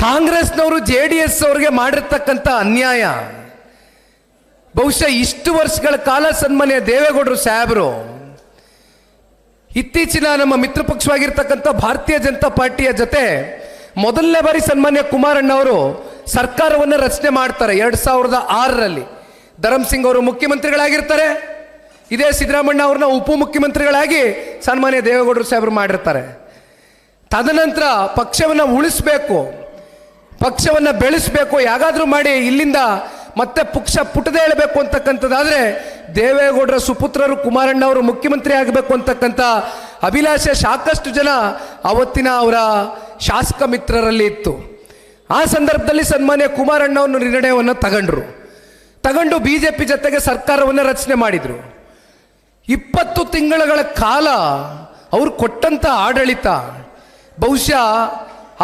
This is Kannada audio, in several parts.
ಕಾಂಗ್ರೆಸ್ನವರು JDS ಅವರಿಗೆ ಮಾಡಿರ್ತಕ್ಕಂಥ ಅನ್ಯಾಯ, ಬಹುಶಃ ಇಷ್ಟು ವರ್ಷಗಳ ಕಾಲ ಸನ್ಮಾನ್ಯ ದೇವೇಗೌಡರು ಸಾಹೇಬರು ಇತ್ತೀಚಿನ ನಮ್ಮ ಮಿತ್ರ ಪಕ್ಷವಾಗಿರ್ತಕ್ಕಂಥ ಭಾರತೀಯ ಜನತಾ ಪಾರ್ಟಿಯ ಜೊತೆ ಮೊದಲನೇ ಬಾರಿ ಸನ್ಮಾನ್ಯ ಕುಮಾರಣ್ಣವರು ಸರ್ಕಾರವನ್ನು ರಚನೆ ಮಾಡ್ತಾರೆ 2006ರಲ್ಲಿ. ಧರಮ್ ಸಿಂಗ್ ಅವರು ಮುಖ್ಯಮಂತ್ರಿಗಳಾಗಿರ್ತಾರೆ, ಇದೇ ಸಿದ್ದರಾಮಣ್ಣ ಅವ್ರನ್ನ ಉಪಮುಖ್ಯಮಂತ್ರಿಗಳಾಗಿ ಸನ್ಮಾನ್ಯ ದೇವೇಗೌಡರು ಸಾಹೇಬರು ಮಾಡಿರ್ತಾರೆ. ತದನಂತರ ಪಕ್ಷವನ್ನು ಉಳಿಸ್ಬೇಕು, ಪಕ್ಷವನ್ನು ಬೆಳೆಸಬೇಕು, ಯಾಗಾದರೂ ಮಾಡಿ ಇಲ್ಲಿಂದ ಮತ್ತೆ ಪಕ್ಷ ಪುಟದೇ ಹೇಳಬೇಕು ಅಂತಕ್ಕಂಥದ್ದಾದರೆ ದೇವೇಗೌಡರ ಸುಪುತ್ರರು ಕುಮಾರಣ್ಣ ಅವರು ಮುಖ್ಯಮಂತ್ರಿ ಆಗಬೇಕು ಅಂತಕ್ಕಂಥ ಅಭಿಲಾಷೆ ಸಾಕಷ್ಟು ಜನ ಅವತ್ತಿನ ಅವರ ಶಾಸಕ ಮಿತ್ರರಲ್ಲಿ ಇತ್ತು. ಆ ಸಂದರ್ಭದಲ್ಲಿ ಸನ್ಮಾನ್ಯ ಕುಮಾರಣ್ಣ ಅವರು ನಿರ್ಣಯವನ್ನು ತಗೊಂಡು BJP ಜೊತೆಗೆ ಸರ್ಕಾರವನ್ನು ರಚನೆ ಮಾಡಿದರು. 20 ತಿಂಗಳ ಕಾಲ ಅವರು ಕೊಟ್ಟಂಥ ಆಡಳಿತ, ಬಹುಶಃ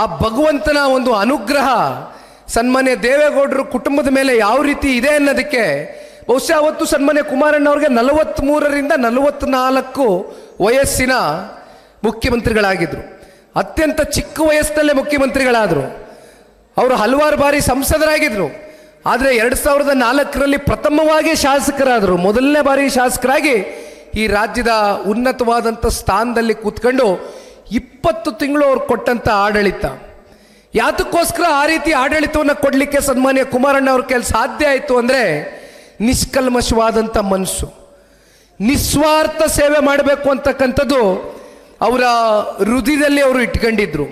ಆ ಭಗವಂತನ ಒಂದು ಅನುಗ್ರಹ ಸನ್ಮಾನ್ಯ ದೇವೇಗೌಡರು ಕುಟುಂಬದ ಮೇಲೆ ಯಾವ ರೀತಿ ಇದೆ ಅನ್ನೋದಕ್ಕೆ ಬಹುಶಃ ಅವತ್ತು ಸನ್ಮಾನ್ಯ ಕುಮಾರಣ್ಣ ಅವ್ರಿಗೆ 43ರಿಂದ 44 ವಯಸ್ಸಿನ ಮುಖ್ಯಮಂತ್ರಿಗಳಾಗಿದ್ದರು. ಅತ್ಯಂತ ಚಿಕ್ಕ ವಯಸ್ಸಿನಲ್ಲೇ ಮುಖ್ಯಮಂತ್ರಿಗಳಾದರು. ಅವರು ಹಲವಾರು ಬಾರಿ ಸಂಸದರಾಗಿದ್ದರು. ಆದರೆ 2004ರಲ್ಲಿ ಪ್ರಥಮವಾಗಿ ಶಾಸಕರಾದರು. ಮೊದಲನೇ ಬಾರಿ ಶಾಸಕರಾಗಿ ಈ ರಾಜ್ಯದ ಉನ್ನತವಾದಂಥ ಸ್ಥಾನದಲ್ಲಿ ಕೂತ್ಕೊಂಡು 20 ತಿಂಗಳು ಅವ್ರು ಕೊಟ್ಟಂಥ ಆಡಳಿತ, ಯಾತಕ್ಕೋಸ್ಕರ ಆ ರೀತಿ ಆಡಳಿತವನ್ನು ಕೊಡಲಿಕ್ಕೆ ಸನ್ಮಾನ್ಯ ಕುಮಾರಣ್ಣ ಅವ್ರ ಕೈಲಿ ಸಾಧ್ಯ ಆಯಿತು ಅಂದರೆ ನಿಷ್ಕಲ್ಮಶವಾದಂಥ ಮನಸ್ಸು, ನಿಸ್ವಾರ್ಥ ಸೇವೆ ಮಾಡಬೇಕು ಅಂತಕ್ಕಂಥದ್ದು ಅವರ ಹೃದಯದಲ್ಲಿ ಅವರು ಇಟ್ಕೊಂಡಿದ್ರು.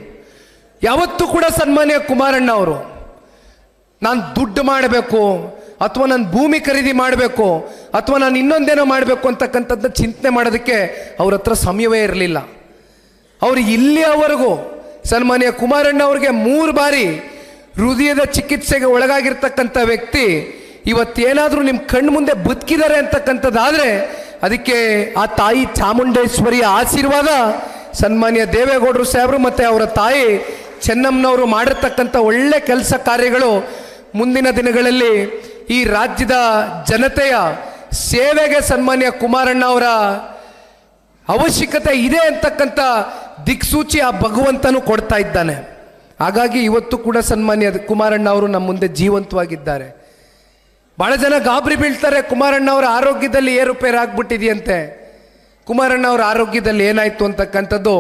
ಯಾವತ್ತೂ ಕೂಡ ಸನ್ಮಾನ್ಯ ಕುಮಾರಣ್ಣ ಅವರು ನಾನು ದುಡ್ಡು ಮಾಡಬೇಕು ಅಥವಾ ನಾನು ಭೂಮಿ ಖರೀದಿ ಮಾಡಬೇಕು ಅಥವಾ ನಾನು ಇನ್ನೊಂದೇನೋ ಮಾಡಬೇಕು ಅಂತಕ್ಕಂಥದ್ದು ಚಿಂತನೆ ಮಾಡೋದಕ್ಕೆ ಅವ್ರ ಹತ್ರ ಸಮಯವೇ ಇರಲಿಲ್ಲ. ಅವರು ಇಲ್ಲಿಯವರೆಗೂ ಸನ್ಮಾನ್ಯ ಕುಮಾರಣ್ಣ ಅವ್ರಿಗೆ 3 ಬಾರಿ ಹೃದಯದ ಚಿಕಿತ್ಸೆಗೆ ಒಳಗಾಗಿರ್ತಕ್ಕಂಥ ವ್ಯಕ್ತಿ ಇವತ್ತೇನಾದರೂ ನಿಮ್ಮ ಕಣ್ಣು ಮುಂದೆ ಬದುಕಿದ್ದಾರೆ ಅಂತಕ್ಕಂಥದ್ದಾದರೆ ಅದಕ್ಕೆ ಆ ತಾಯಿ ಚಾಮುಂಡೇಶ್ವರಿಯ ಆಶೀರ್ವಾದ, ಸನ್ಮಾನ್ಯ ದೇವೇಗೌಡರು ಸಾಹೇಬರು ಮತ್ತು ಅವರ ತಾಯಿ ಚೆನ್ನಮ್ಮನವರು ಮಾಡಿರ್ತಕ್ಕಂಥ ಒಳ್ಳೆ ಕೆಲಸ ಕಾರ್ಯಗಳು ಮುಂದಿನ ದಿನಗಳಲ್ಲಿ ಈ ರಾಜ್ಯದ ಜನತೆಯ ಸೇವೆಗೆ ಸನ್ಮಾನ್ಯ ಕುಮಾರಣ್ಣ ಅವರ ಅವಶ್ಯಕತೆ ಇದೆ ಅಂತಕ್ಕಂಥ ದಿಕ್ಸೂಚಿ ಆ ಭಗವಂತನು ಕೊಡ್ತಾ ಇದ್ದಾನೆ. ಹಾಗಾಗಿ ಇವತ್ತು ಕೂಡ ಸನ್ಮಾನ್ಯ ಕುಮಾರಣ್ಣ ಅವರು ನಮ್ಮ ಮುಂದೆ ಜೀವಂತವಾಗಿದ್ದಾರೆ. ಭಾಳ ಜನ ಗಾಬರಿ ಬೀಳ್ತಾರೆ, ಕುಮಾರಣ್ಣ ಅವರ ಆರೋಗ್ಯದಲ್ಲಿ ಏರುಪೇರು ಆಗ್ಬಿಟ್ಟಿದೆಯಂತೆ. ಕುಮಾರಣ್ಣ ಅವರ ಆರೋಗ್ಯದಲ್ಲಿ ಏನಾಯಿತು ಅಂತಕ್ಕಂಥದ್ದು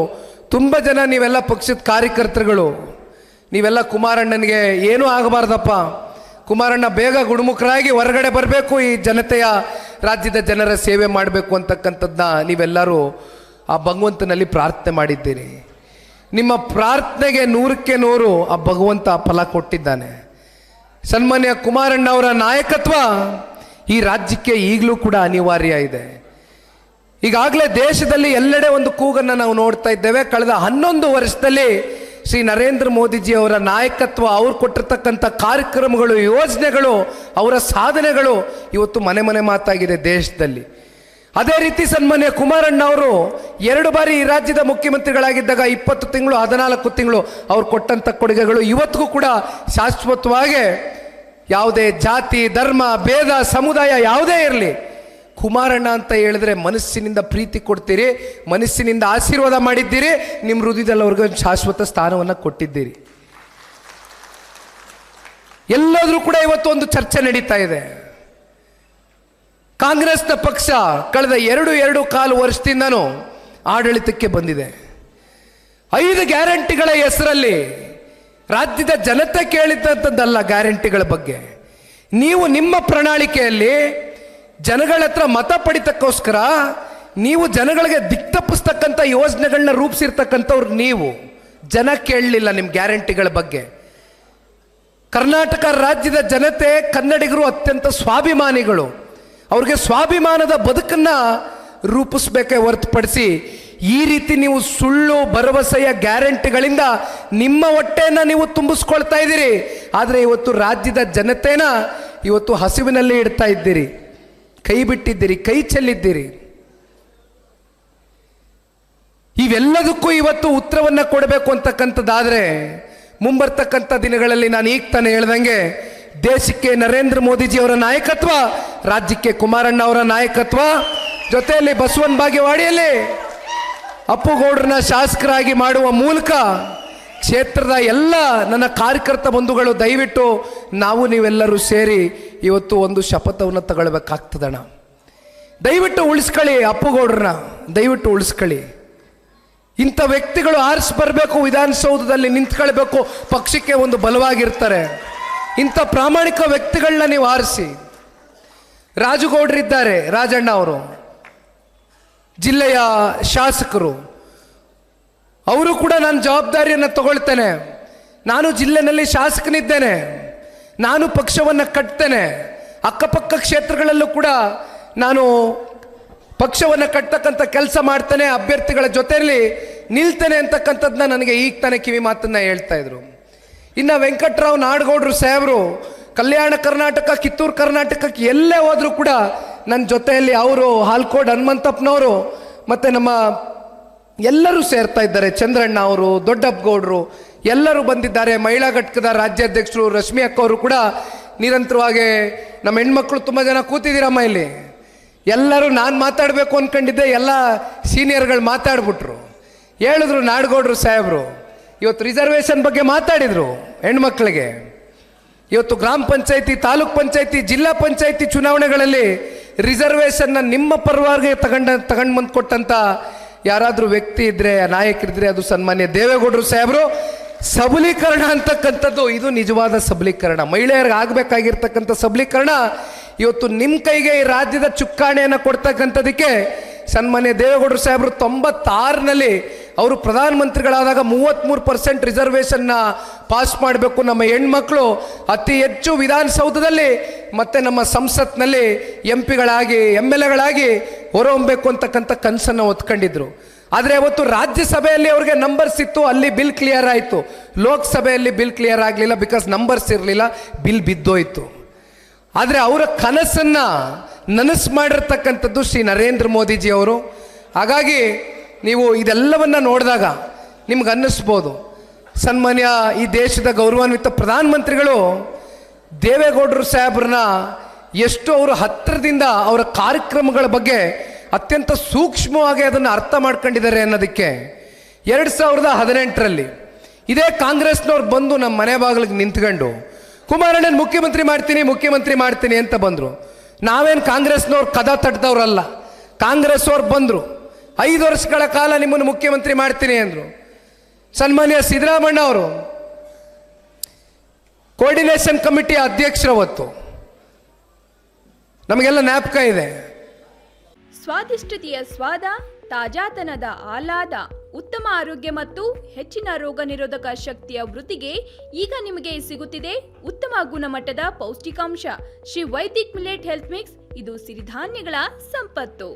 ತುಂಬ ಜನ, ನೀವೆಲ್ಲ ಪಕ್ಷದ ಕಾರ್ಯಕರ್ತರುಗಳು, ನೀವೆಲ್ಲ ಕುಮಾರಣ್ಣನಿಗೆ ಏನೂ ಆಗಬಾರ್ದಪ್ಪ, ಕುಮಾರಣ್ಣ ಬೇಗ ಗುಣಮುಖರಾಗಿ ಹೊರಗಡೆ ಬರಬೇಕು, ಈ ಜನತೆಯ ರಾಜ್ಯದ ಜನರ ಸೇವೆ ಮಾಡಬೇಕು ಅಂತಕ್ಕಂಥದ್ದನ್ನ ನೀವೆಲ್ಲರೂ ಆ ಭಗವಂತನಲ್ಲಿ ಪ್ರಾರ್ಥನೆ ಮಾಡಿದ್ದೀರಿ. ನಿಮ್ಮ ಪ್ರಾರ್ಥನೆಗೆ 100ಕ್ಕೆ 100 ಆ ಭಗವಂತ ಫಲ ಕೊಟ್ಟಿದ್ದಾನೆ. ಸನ್ಮಾನ್ಯ ಕುಮಾರಣ್ಣ ಅವರ ನಾಯಕತ್ವ ಈ ರಾಜ್ಯಕ್ಕೆ ಈಗಲೂ ಕೂಡ ಅನಿವಾರ್ಯ ಇದೆ. ಈಗಾಗಲೇ ದೇಶದಲ್ಲಿ ಎಲ್ಲೆಡೆ ಒಂದು ಕೂಗನ್ನು ನಾವು ನೋಡ್ತಾ ಇದ್ದೇವೆ. ಕಳೆದ 11 ವರ್ಷದಲ್ಲಿ ಶ್ರೀ ನರೇಂದ್ರ ಮೋದಿಜಿ ಅವರ ನಾಯಕತ್ವ, ಅವ್ರು ಕೊಟ್ಟಿರ್ತಕ್ಕಂಥ ಕಾರ್ಯಕ್ರಮಗಳು, ಯೋಜನೆಗಳು, ಅವರ ಸಾಧನೆಗಳು ಇವತ್ತು ಮನೆ ಮನೆ ಮಾತಾಗಿದೆ ದೇಶದಲ್ಲಿ. ಅದೇ ರೀತಿ ಸನ್ಮಾನ್ಯ ಕುಮಾರಣ್ಣ ಅವರು 2 ಬಾರಿ ಈ ರಾಜ್ಯದ ಮುಖ್ಯಮಂತ್ರಿಗಳಾಗಿದ್ದಾಗ 20 ತಿಂಗಳು 14 ತಿಂಗಳು ಅವ್ರು ಕೊಟ್ಟಂಥ ಕೊಡುಗೆಗಳು ಇವತ್ತಿಗೂ ಕೂಡ ಶಾಶ್ವತವಾಗಿ, ಯಾವುದೇ ಜಾತಿ ಧರ್ಮ ಭೇದ ಸಮುದಾಯ ಯಾವುದೇ ಇರಲಿ, ಕುಮಾರಣ್ಣ ಅಂತ ಹೇಳಿದ್ರೆ ಮನಸ್ಸಿನಿಂದ ಪ್ರೀತಿ ಕೊಡ್ತೀರಿ, ಮನಸ್ಸಿನಿಂದ ಆಶೀರ್ವಾದ ಮಾಡಿದ್ದೀರಿ, ನಿಮ್ಮ ಹೃದಯದಲ್ಲಿ ಅವ್ರಿಗೆ ಶಾಶ್ವತ ಸ್ಥಾನವನ್ನು ಕೊಟ್ಟಿದ್ದೀರಿ. ಎಲ್ಲಾದರೂ ಕೂಡ ಇವತ್ತು ಒಂದು ಚರ್ಚೆ ನಡೀತಾ ಇದೆ. ಕಾಂಗ್ರೆಸ್ನ ಪಕ್ಷ ಕಳೆದ 2.25 ವರ್ಷದಿಂದನೂ ಆಡಳಿತಕ್ಕೆ ಬಂದಿದೆ. 5 ಗ್ಯಾರಂಟಿಗಳ ಹೆಸರಲ್ಲಿ ರಾಜ್ಯದ ಜನತೆ ಕೇಳಿದಂಥದ್ದಲ್ಲ ಗ್ಯಾರಂಟಿಗಳ ಬಗ್ಗೆ. ನೀವು ನಿಮ್ಮ ಪ್ರಣಾಳಿಕೆಯಲ್ಲಿ ಜನಗಳ ಹತ್ರ ಮತ ಪಡಿತಕ್ಕೋಸ್ಕರ ನೀವು ಜನಗಳಿಗೆ ದಿಕ್ತಪ್ಪಿಸ್ತಕ್ಕಂಥ ಯೋಜನೆಗಳನ್ನ ರೂಪಿಸಿರ್ತಕ್ಕಂಥವ್ರು ನೀವು. ಜನ ಕೇಳಲಿಲ್ಲ ನಿಮ್ಮ ಗ್ಯಾರಂಟಿಗಳ ಬಗ್ಗೆ. ಕರ್ನಾಟಕ ರಾಜ್ಯದ ಜನತೆ, ಕನ್ನಡಿಗರು ಅತ್ಯಂತ ಸ್ವಾಭಿಮಾನಿಗಳು. ಅವ್ರಿಗೆ ಸ್ವಾಭಿಮಾನದ ಬದುಕನ್ನು ರೂಪಿಸ್ಬೇಕೇ ಹೊರತುಪಡಿಸಿ ಈ ರೀತಿ ನೀವು ಸುಳ್ಳು ಭರವಸೆಯ ಗ್ಯಾರಂಟಿಗಳಿಂದ ನಿಮ್ಮ ಹೊಟ್ಟೆಯನ್ನು ನೀವು ತುಂಬಿಸ್ಕೊಳ್ತಾ ಇದ್ದೀರಿ. ಆದರೆ ಇವತ್ತು ರಾಜ್ಯದ ಜನತೆನ ಇವತ್ತು ಹಸಿವಿನಲ್ಲಿ ಇಡ್ತಾ ಇದ್ದೀರಿ, ಕೈ ಬಿಟ್ಟಿದ್ದೀರಿ, ಕೈ ಚೆಲ್ಲಿದ್ದೀರಿ. ಇವೆಲ್ಲದಕ್ಕೂ ಇವತ್ತು ಉತ್ತರವನ್ನು ಕೊಡಬೇಕು ಅಂತಕ್ಕಂಥದ್ದಾದರೆ ಮುಂಬರ್ತಕ್ಕಂಥ ದಿನಗಳಲ್ಲಿ ನಾನು ಈಗ ತಾನೇ ಹೇಳ್ದಂಗೆ ದೇಶಕ್ಕೆ ನರೇಂದ್ರ ಮೋದಿಜಿ ಅವರ ನಾಯಕತ್ವ, ರಾಜ್ಯಕ್ಕೆ ಕುಮಾರಣ್ಣ ಅವರ ನಾಯಕತ್ವ, ಜೊತೆಯಲ್ಲಿ ಬಸವನ ಬಾಗೇವಾಡಿಯಲ್ಲಿ ಅಪ್ಪುಗೌಡರನ್ನ ಶಾಸಕರಾಗಿ ಮಾಡುವ ಮೂಲಕ ಕ್ಷೇತ್ರದ ಎಲ್ಲ ನನ್ನ ಕಾರ್ಯಕರ್ತ ಬಂಧುಗಳು ದಯವಿಟ್ಟು ನಾವು ನೀವೆಲ್ಲರೂ ಸೇರಿ ಇವತ್ತು ಒಂದು ಶಪಥವನ್ನು ತಗೊಳ್ಬೇಕಾಗ್ತದಣ್ಣ. ದಯವಿಟ್ಟು ಉಳಿಸ್ಕೊಳ್ಳಿ ಅಪ್ಪುಗೌಡ್ರನ್ನ, ದಯವಿಟ್ಟು ಉಳಿಸ್ಕೊಳ್ಳಿ. ಇಂಥ ವ್ಯಕ್ತಿಗಳು ಆರಿಸಿ ಬರಬೇಕು, ವಿಧಾನಸೌಧದಲ್ಲಿ ನಿಂತ್ಕೊಳ್ಬೇಕು, ಪಕ್ಷಕ್ಕೆ ಒಂದು ಬಲವಾಗಿರ್ತಾರೆ. ಇಂಥ ಪ್ರಾಮಾಣಿಕ ವ್ಯಕ್ತಿಗಳನ್ನ ನೀವು ಆರಿಸಿ. ರಾಜುಗೌಡರಿದ್ದಾರೆ, ರಾಜಣ್ಣ ಅವರು ಜಿಲ್ಲೆಯ ಶಾಸಕರು, ಅವರು ಕೂಡ ನಾನು ಜವಾಬ್ದಾರಿಯನ್ನು ತಗೊಳ್ತೇನೆ. ನಾನು ಜಿಲ್ಲೆನಲ್ಲಿ ಶಾಸಕನಿದ್ದೇನೆ, ನಾನು ಪಕ್ಷವನ್ನು ಕಟ್ತೇನೆ. ಅಕ್ಕಪಕ್ಕ ಕ್ಷೇತ್ರಗಳಲ್ಲೂ ಕೂಡ ನಾನು ಪಕ್ಷವನ್ನು ಕಟ್ಟತಕ್ಕಂಥ ಕೆಲಸ ಮಾಡ್ತೇನೆ, ಅಭ್ಯರ್ಥಿಗಳ ಜೊತೆಯಲ್ಲಿ ನಿಲ್ತೇನೆ ಅಂತಕ್ಕಂಥದ್ದನ್ನ ನನಗೆ ಈಗ ತಾನೇ ಕಿವಿ ಮಾತನ್ನ ಹೇಳ್ತಾ ಇದ್ರು. ಇನ್ನು ವೆಂಕಟರಾವ್ ನಾಡಗೌಡರು ಸಾಹೇಬರು ಕಲ್ಯಾಣ ಕರ್ನಾಟಕ, ಕಿತ್ತೂರು ಕರ್ನಾಟಕಕ್ಕೆ ಎಲ್ಲೇ ಹೋದರೂ ಕೂಡ ನನ್ನ ಜೊತೆಯಲ್ಲಿ ಅವರು, ಹಾಲ್ಕೋಡ್ ಹನುಮಂತಪ್ಪನವರು ಮತ್ತು ನಮ್ಮ ಎಲ್ಲರೂ ಸೇರ್ತಾ ಇದ್ದಾರೆ. ಚಂದ್ರಣ್ಣ ಅವರು, ದೊಡ್ಡಪ್ಪಗೌಡರು ಎಲ್ಲರೂ ಬಂದಿದ್ದಾರೆ. ಮಹಿಳಾ ಘಟಕದ ರಾಜ್ಯಾಧ್ಯಕ್ಷರು ರಶ್ಮಿ ಅಕ್ಕ ಅವರು ಕೂಡ ನಿರಂತರವಾಗಿ, ನಮ್ಮ ಹೆಣ್ಮಕ್ಳು ತುಂಬ ಜನ ಕೂತಿದ್ದೀರಮ್ಮ ಇಲ್ಲಿ. ಎಲ್ಲರೂ ನಾನು ಮಾತಾಡಬೇಕು ಅಂದ್ಕೊಂಡಿದ್ದೆ, ಎಲ್ಲ ಸೀನಿಯರ್ಗಳು ಮಾತಾಡ್ಬಿಟ್ರು. ಹೇಳಿದ್ರು ನಾಡಗೌಡರು ಸಾಹೇಬರು ಇವತ್ತು ರಿಸರ್ವೇಷನ್ ಬಗ್ಗೆ ಮಾತಾಡಿದರು ಹೆಣ್ಮಕ್ಳಿಗೆ. ಇವತ್ತು ಗ್ರಾಮ ಪಂಚಾಯತಿ, ತಾಲೂಕ್ ಪಂಚಾಯತಿ, ಜಿಲ್ಲಾ ಪಂಚಾಯತಿ ಚುನಾವಣೆಗಳಲ್ಲಿ ರಿಸರ್ವೇಷನ್ನ ನಿಮ್ಮ ಪರವಾಗಿ ತಗೊಂಡು ಬಂದು ಕೊಟ್ಟಂಥ ಯಾರಾದರೂ ವ್ಯಕ್ತಿ ಇದ್ದರೆ, ನಾಯಕರಿದ್ದರೆ ಅದು ಸನ್ಮಾನ್ಯ ದೇವೇಗೌಡರು ಸಾಹೇಬರು. ಸಬಲೀಕರಣ ಅಂತಕ್ಕಂಥದ್ದು ಇದು ನಿಜವಾದ ಸಬಲೀಕರಣ, ಮಹಿಳೆಯರಿಗೆ ಆಗಬೇಕಾಗಿರ್ತಕ್ಕಂಥ ಸಬಲೀಕರಣ ಇವತ್ತು ನಿಮ್ಮ ಕೈಗೆ ಈ ರಾಜ್ಯದ ಚುಕ್ಕಾಣಿಯನ್ನು ಕೊಡ್ತಕ್ಕಂಥದಕ್ಕೆ ಸನ್ಮಾನ್ಯ ದೇವೇಗೌಡರು ಸಾಹೇಬರು 96ರಲ್ಲಿ ಅವರು ಪ್ರಧಾನಮಂತ್ರಿಗಳಾದಾಗ 33% ರಿಸರ್ವೇಷನ್ನ ಪಾಸ್ ಮಾಡಬೇಕು, ನಮ್ಮ ಹೆಣ್ಮಕ್ಳು ಅತಿ ಹೆಚ್ಚು ವಿಧಾನಸೌಧದಲ್ಲಿ ಮತ್ತು ನಮ್ಮ ಸಂಸತ್ನಲ್ಲಿ ಎಂಪಿಗಳಾಗಿ MLAಗಳಾಗಿ ಹೊರಹೊಮ್ಮಬೇಕು ಅಂತಕ್ಕಂಥ ಕನಸನ್ನು ಹೊತ್ಕೊಂಡಿದ್ರು. ಆದರೆ ಅವತ್ತು ರಾಜ್ಯಸಭೆಯಲ್ಲಿ ಅವ್ರಿಗೆ ನಂಬರ್ಸ್ ಇತ್ತು, ಅಲ್ಲಿ ಬಿಲ್ ಕ್ಲಿಯರ್ ಆಯಿತು. ಲೋಕಸಭೆಯಲ್ಲಿ ಬಿಲ್ ಕ್ಲಿಯರ್ ಆಗಲಿಲ್ಲ, ಬಿಕಾಸ್ ನಂಬರ್ಸ್ ಇರಲಿಲ್ಲ, ಬಿಲ್ ಬಿದ್ದೋಯ್ತು. ಆದರೆ ಅವರ ಕನಸನ್ನು ನನಸು ಮಾಡಿರ್ತಕ್ಕಂಥದ್ದು ಶ್ರೀ ನರೇಂದ್ರ ಮೋದಿಜಿ ಅವರು. ಹಾಗಾಗಿ ನೀವು ಇದೆಲ್ಲವನ್ನು ನೋಡಿದಾಗ ನಿಮ್ಗೆ ಅನ್ನಿಸ್ಬೋದು, ಸನ್ಮಾನ್ಯ ಈ ದೇಶದ ಗೌರವಾನ್ವಿತ ಪ್ರಧಾನಮಂತ್ರಿಗಳು ದೇವೇಗೌಡರು ಸಾಹೇಬ್ರನ್ನ ಎಷ್ಟು ಅವರು ಹತ್ತಿರದಿಂದ ಅವರ ಕಾರ್ಯಕ್ರಮಗಳ ಬಗ್ಗೆ ಅತ್ಯಂತ ಸೂಕ್ಷ್ಮವಾಗಿ ಅದನ್ನು ಅರ್ಥ ಮಾಡ್ಕೊಂಡಿದ್ದಾರೆ ಅನ್ನೋದಕ್ಕೆ 2018ರಲ್ಲಿ ಇದೇ ಕಾಂಗ್ರೆಸ್ನವ್ರು ಬಂದು ನಮ್ಮ ಮನೆ ಬಾಗಿಲಿಗೆ ನಿಂತ್ಕೊಂಡು ಕುಮಾರಣ್ಣನ ಮುಖ್ಯಮಂತ್ರಿ ಮಾಡ್ತೀನಿ ಅಂತ ಬಂದರು. ನಾವೇನು ಕಾಂಗ್ರೆಸ್ನವ್ರು ಕದ ತಟ್ಟದವ್ರಲ್ಲ, ಕಾಂಗ್ರೆಸ್ ಅವ್ರು ಬಂದರು, 5 ವರ್ಷಗಳ ಕಾಲ ನಿಮ್ಮನ್ನು ಮುಖ್ಯಮಂತ್ರಿ ಮಾಡ್ತೀನಿ ಅಂದರು. ಸನ್ಮಾನ್ಯ ಸಿದ್ದರಾಮಣ್ಣ ಅವರು ಕೋಆರ್ಡಿನೇಷನ್ ಕಮಿಟಿ ಅಧ್ಯಕ್ಷರವತ್ತು, ನಮಗೆಲ್ಲ ಜ್ಞಾಪಕ ಇದೆ. ಸ್ವಾದಿಷ್ಟತೆಯ ಸ್ವಾದ, ತಾಜಾತನದ ಆಹ್ಲಾದ, ಉತ್ತಮ ಆರೋಗ್ಯ ಮತ್ತು ಹೆಚ್ಚಿನ ರೋಗ ನಿರೋಧಕ ಶಕ್ತಿಯ ವೃದ್ಧಿಗೆ ಈಗ ನಿಮಗೆ ಸಿಗುತ್ತಿದೆ ಉತ್ತಮ ಗುಣಮಟ್ಟದ ಪೌಷ್ಟಿಕಾಂಶ Shri Vaidik millet health mix. ಇದು ಸಿರಿಧಾನ್ಯಗಳ ಸಂಪತ್ತು.